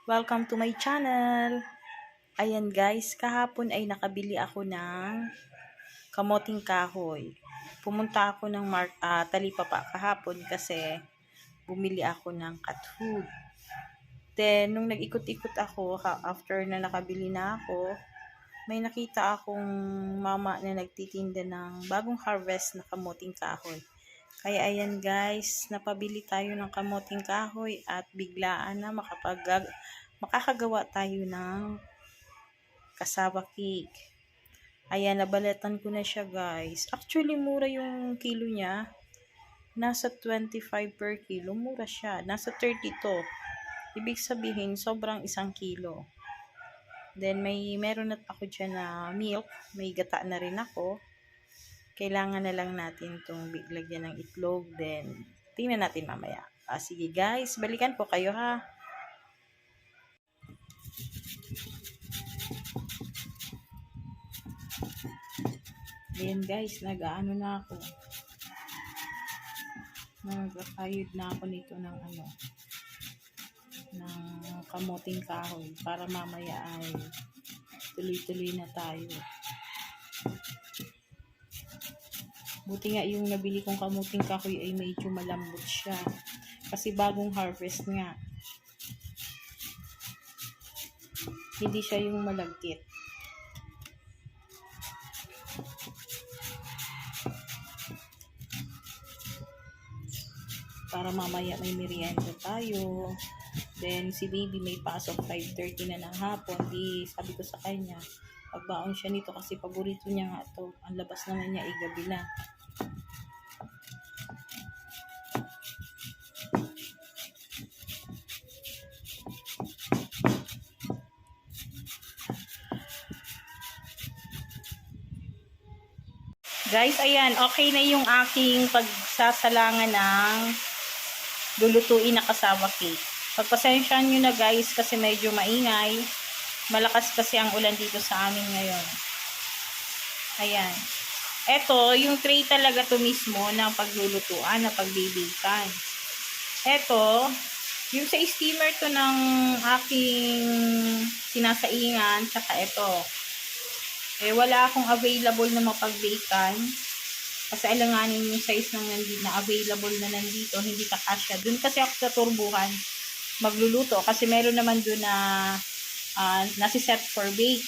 Welcome to my channel. Ayan guys, kahapon ay nakabili ako ng kamoting kahoy. Pumunta ako ng Talipapa kahapon kasi bumili ako ng cat food. Then, nung nag-ikot-ikot ako, after na nakabili na ako, may nakita akong mama na nagtitinda ng bagong harvest na kamoting kahoy. Kaya ayan guys, napabili tayo ng kamoting kahoy at biglaan na makakagawa tayo ng cassava cake. Ayan, nabalatan ko na siya guys. Actually, mura yung kilo niya. Nasa 25 per kilo. Mura siya. Nasa 32. Ibig sabihin, sobrang 1 kilo. Then, meron na ako dyan na milk. May gata na rin ako. Kailangan na lang natin itong lagyan ng itlog. Then, tingnan natin mamaya. Sige guys, balikan ko kayo ha. Ayan guys, nag-ano na ako. Nagkakayod na ako nito ng ng kamoting kahoy para mamaya ay tuloy-tuloy na tayo. Buti nga yung nabili kong kamuting kahoy ay medyo malambot siya. Kasi bagong harvest nga. Hindi siya yung malagkit. Para mamaya may merienda tayo. Then si baby may pasok 5:30 na ng hapon. Di sabi ko sa kanya, pagbaon siya nito kasi paborito niya nga to. Ang labas naman niya ay gabi na. Guys, ayan, okay na yung aking pagsasalangan ng lulutuin na cassava cake. Pagpasensyahan nyo na guys kasi medyo maingay. Malakas kasi ang ulan dito sa amin ngayon. Ayan. Ito, yung tray talaga to mismo ng paglulutuan, na pagbibikan. Ito, yung sa steamer to ng aking sinasaingan, tsaka ito. Wala akong available na mapag-bakean. Kasi alanganin yung size ng na available na nandito, hindi kakasya. Doon kasi ako sa turbuhan magluluto. Kasi meron naman doon na nasi-set for bake.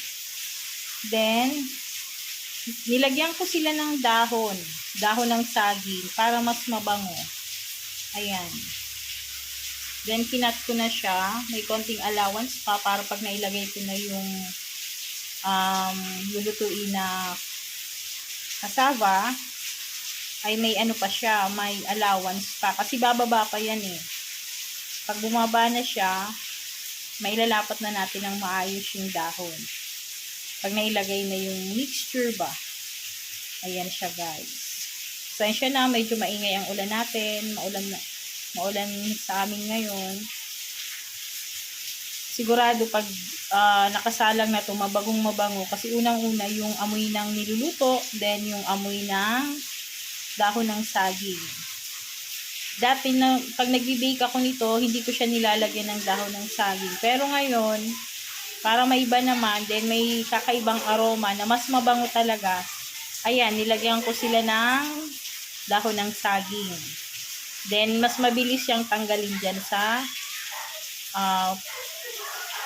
Then, nilagyan ko sila ng dahon ng saging para mas mabango. Ayan. Then, kinat ko na siya. May konting allowance pa para pag nailagay ko na yung lulutuin na cassava, ay may ano pa siya, may allowance pa. Kasi bababa pa yan eh. Pag bumaba na siya, mailalapat na natin ng maayos yung dahon. Pag nailagay na yung mixture ba. Ayan siya guys. Pasensya na, medyo maingay ang ulan natin. Maulan sa amin ngayon. Sigurado pag nakasalang na ito, mabagong-mabango. Kasi unang-una yung amoy ng niluluto, then yung amoy ng dahon ng saging. Dati pag nag-bake ako nito, hindi ko siya nilalagyan ng dahon ng saging. Pero ngayon, para maiba naman, then may kakaibang aroma na mas mabango talaga. Ayan, nilagyan ko sila ng dahon ng saging. Then, mas mabilis siyang tanggalin dyan sa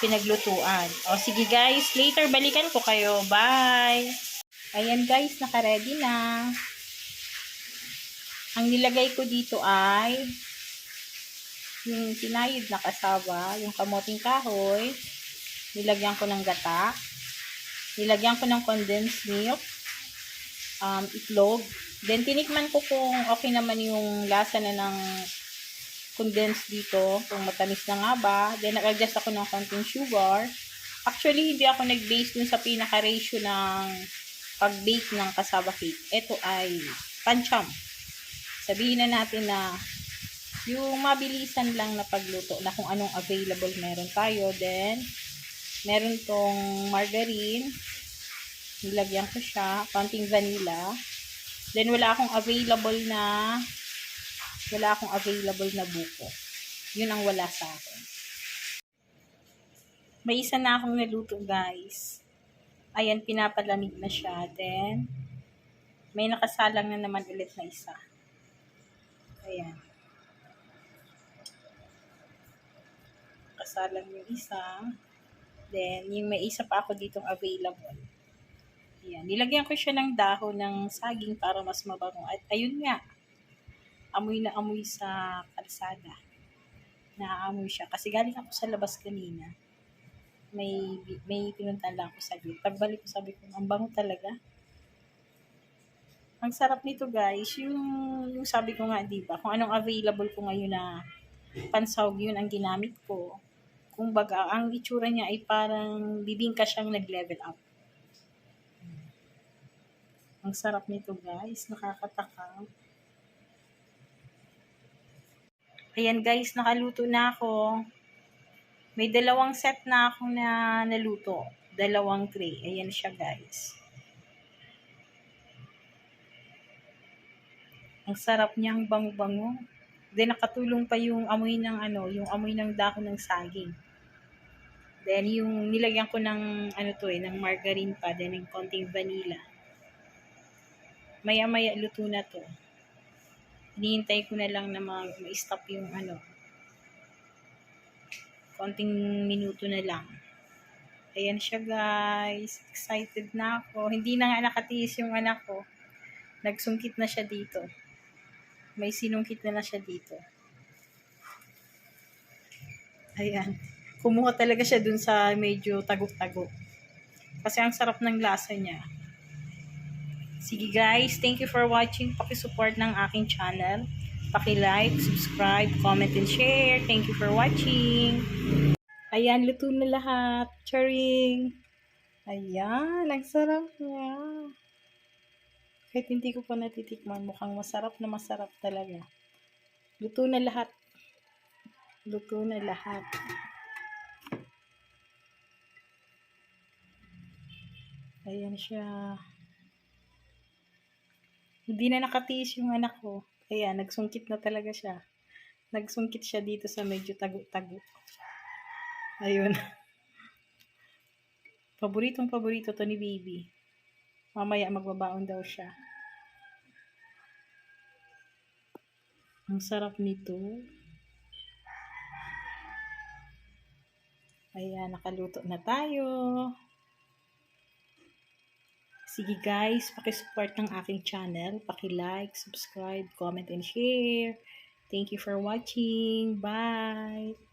pinaglutuan. O, sige guys, later balikan ko kayo. Bye! Ayan guys, naka-ready na. Ang nilagay ko dito ay yung tinayid na cassava, yung kamoting kahoy. Nilagyan ko ng gata. Nilagyan ko ng condensed milk. Itlog. Then, tinikman ko kung okay naman yung lasa na ng condensed dito, kung matamis na nga ba. Then, nag-adjust ako ng konting sugar. Actually, hindi ako nag-base dun sa pinaka-ratio ng pag-bake ng cassava cake. Ito ay pancham. Sabihin na natin na yung mabilisan lang na pagluto na kung anong available meron tayo. Then, meron tong margarine. Nilagyan ko siya. Konting vanilla. Then, wala akong available na buko. Yun ang wala sa akin. May isa na akong naluto, guys. Ayan, pinapalamig na siya. Then, may nakasalang na naman ulit na isa. Ayan. Kasalang yung isa. Then, yung may isa pa ako ditong available. Ayan. Nilagyan ko siya ng dahon ng saging para mas mabango. At ayun nga, amoy na amoy sa kalsada. Naaamoy siya. Kasi galing ako sa labas kanina. May pinuntan lang ako saglit. Pagbalik ko, sabi ko, ang bango talaga. Ang sarap nito, guys. Yung sabi ko nga, di ba? Kung anong available ko ngayon na pansahog, yun ang ginamit ko. Kung baga, ang itsura niya ay parang bibingka siyang nag-level up. Ang sarap nito, guys. Nakakatakam. Ayan, guys. Nakaluto na ako. May 2 set na akong naluto. 2 tray. Ayan siya, guys. Ang sarap niyang bango-bango. Then, nakatulong pa yung amoy ng yung amoy ng dahon ng saging. Then, yung nilagyan ko ng ng margarine pa, then ng konting vanilla. Maya-maya luto na to. Hinihintay ko na lang na ma-stop yung konting minuto na lang. Ayan siya, guys. Excited na ako. Hindi na nga nakatiis yung anak ko. Nagsungkit na siya dito. May sinungkit na siya dito. Ayan. Kumuha talaga siya dun sa medyo tagok-tagok. Kasi ang sarap ng lasa niya. Sige, guys, thank you for watching. Paki-support ng aking channel. Paki-like, subscribe, comment, and share. Thank you for watching. Ayan, luto na lahat. Charing! Ayan, ang sarap niya. Kahit hindi ko pa natitikman, mukhang masarap na masarap talaga. Luto na lahat. Luto na lahat. Ayan siya. Hindi na nakatiis yung anak ko. Kaya nagsungkit na talaga siya. Nagsungkit siya dito sa medyo tago-tago. Ayun. Paborito to ni baby. Mamaya magbabaon daw siya. Ang sarap nito. Ayan, nakaluto na tayo. Sige, guys, paki-support ng aking channel. Paki-like, subscribe, comment, and share. Thank you for watching. Bye!